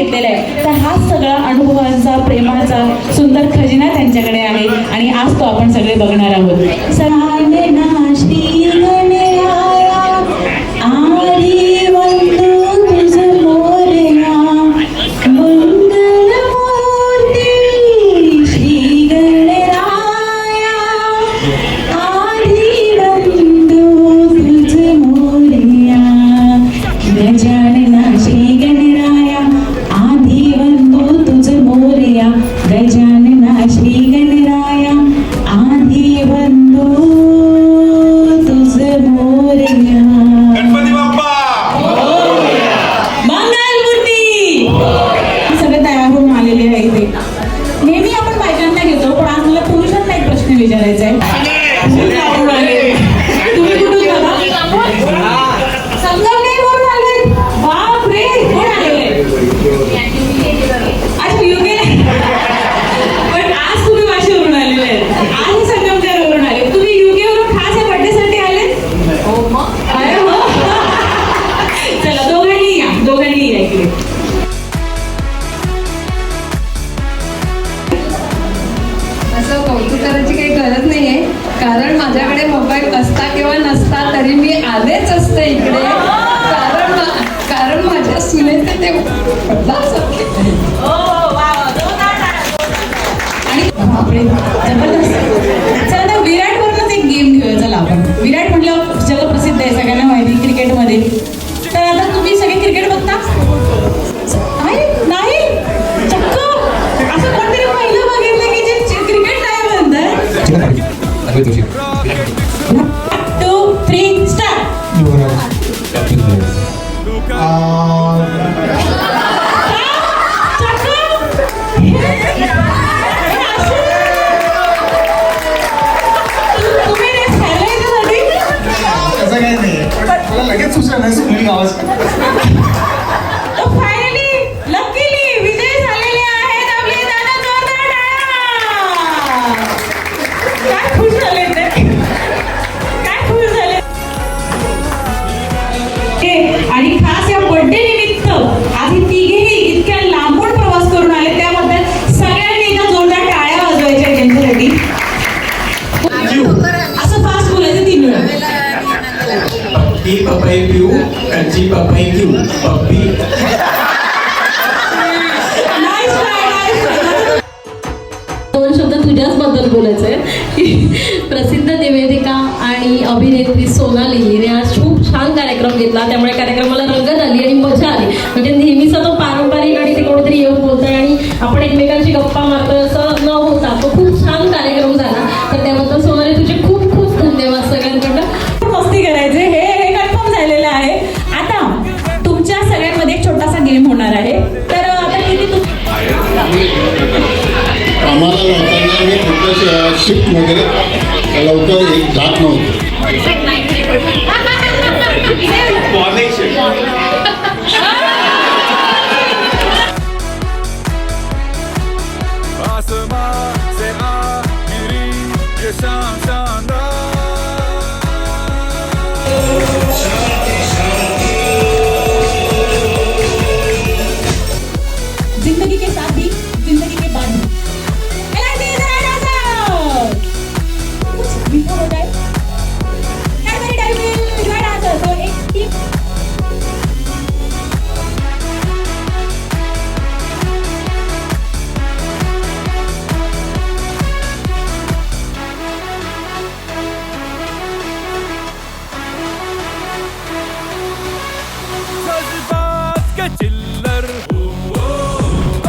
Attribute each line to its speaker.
Speaker 1: घेतलेला आहे. तर हा सगळा अनुभवांचा प्रेमाचा सुंदर खजिना त्यांच्याकडे आहे आणि आज तो आपण सगळे बघणार आहोत. सरांना श्री गणराया आरी वंदू तुझ मोरया मंगल मूर्ती श्री गणराया आरी वंदू तुझ मोरया गजानना श्री गणराया आधी वंदू तुझ मोरया गजानना श्री गणराया आधी वंदू तुझ मोरया.
Speaker 2: गणपती बाप्पा
Speaker 1: मंगलमूर्ती सगळे तयार होऊन आलेले आहे इथे. नेहमी आपण बायकांना घेतो पण आज मला पुरुषांना एक प्रश्न विचारायचा आहे. तुम्ही कुठून आला? संगमनेरवरून आले. बाप रे, कोण आलेले? अच्छा युके पण आज तुम्ही वाशीवरून आलेले आहेत. आज संगमनेरवरून आले. तुम्ही युके वरून खास या बर्थडेसाठी आले? अरे हो. चला दोघांनी या इकडे.
Speaker 3: असं कौतुक करायची काही गरज नाहीये, कारण माझ्याकडे मोबाईल असता किंवा नसता तरी मी आलेच असते इकडे, कारण माझ्या सुनेचे ते
Speaker 1: आणि बापरे, जबरदस्त. चला आता विराटवरूनच एक गेम घेऊया. चला आपण विराट म्हटलं जगप्रसिद्ध आहे, सगळ्यांना माहिती क्रिकेटमध्ये. तर आता तुम्ही सगळे क्रिकेट बघता? नाही चक्क असं कोणतरी पहिलं बघितलं की जे क्रिकेट नाही म्हणतात. 1 2 3 स्टार्ट.
Speaker 2: असं काही नाही मला लगेच सुचलं नाही सुनील गावस्कर.
Speaker 1: फायनली लकीली विजय झालेले आहेत आपले दादा. जोरदार टाळ्या. काय खुश झाले ते, काय खुश झाले. आणि खास या बर्थडे निमित्त आधी तिघेही इतक्या लांबून प्रवास करून आले, त्याबद्दल सगळ्यांनी एकदा जोरदार टाळ्या वाजवायच्या त्यांच्यासाठी. असं फास्ट बोलायचं 3 वेळा.
Speaker 4: पप्पी पपई पिऊ कच्ची पपई घेऊ पप्पी.
Speaker 5: दोन शब्द तुझ्याच बद्दल बोलायचंय की प्रसिद्ध निवेदिका आणि अभिनेत्री सोनाली हिने आज खूप छान कार्यक्रम घेतला, त्यामुळे कार्यक्रमाला रंगत आली आणि मजा आली. म्हणजे नेहमीचा तो पारंपरिक आणि ते कोणीतरी येऊन बोलतंय आणि आपण एकमेकांची गप्पा मारतोय असं न होता तो खूप छान कार्यक्रम झाला. तर त्याबद्दल सोनाली तुझे खूप खूप धन्यवाद सगळ्यांकडनं.
Speaker 1: मस्ती करायचे हे कन्फर्म झालेलं आहे. आता तुमच्या सगळ्यांमध्ये एक छोटासा गेम होणार आहे. तर आता किती
Speaker 6: आम्हाला जाताना मी कुठल्या शिफ्ट वगैरे लवकर एक जात नव्हतं.
Speaker 2: Morning shift.
Speaker 7: आसमां से आ गिरी ये शाम शानदार.
Speaker 1: जिंदगी के साथ भी जिंदगी के बाद भी. कुछ मीठा हो जाए.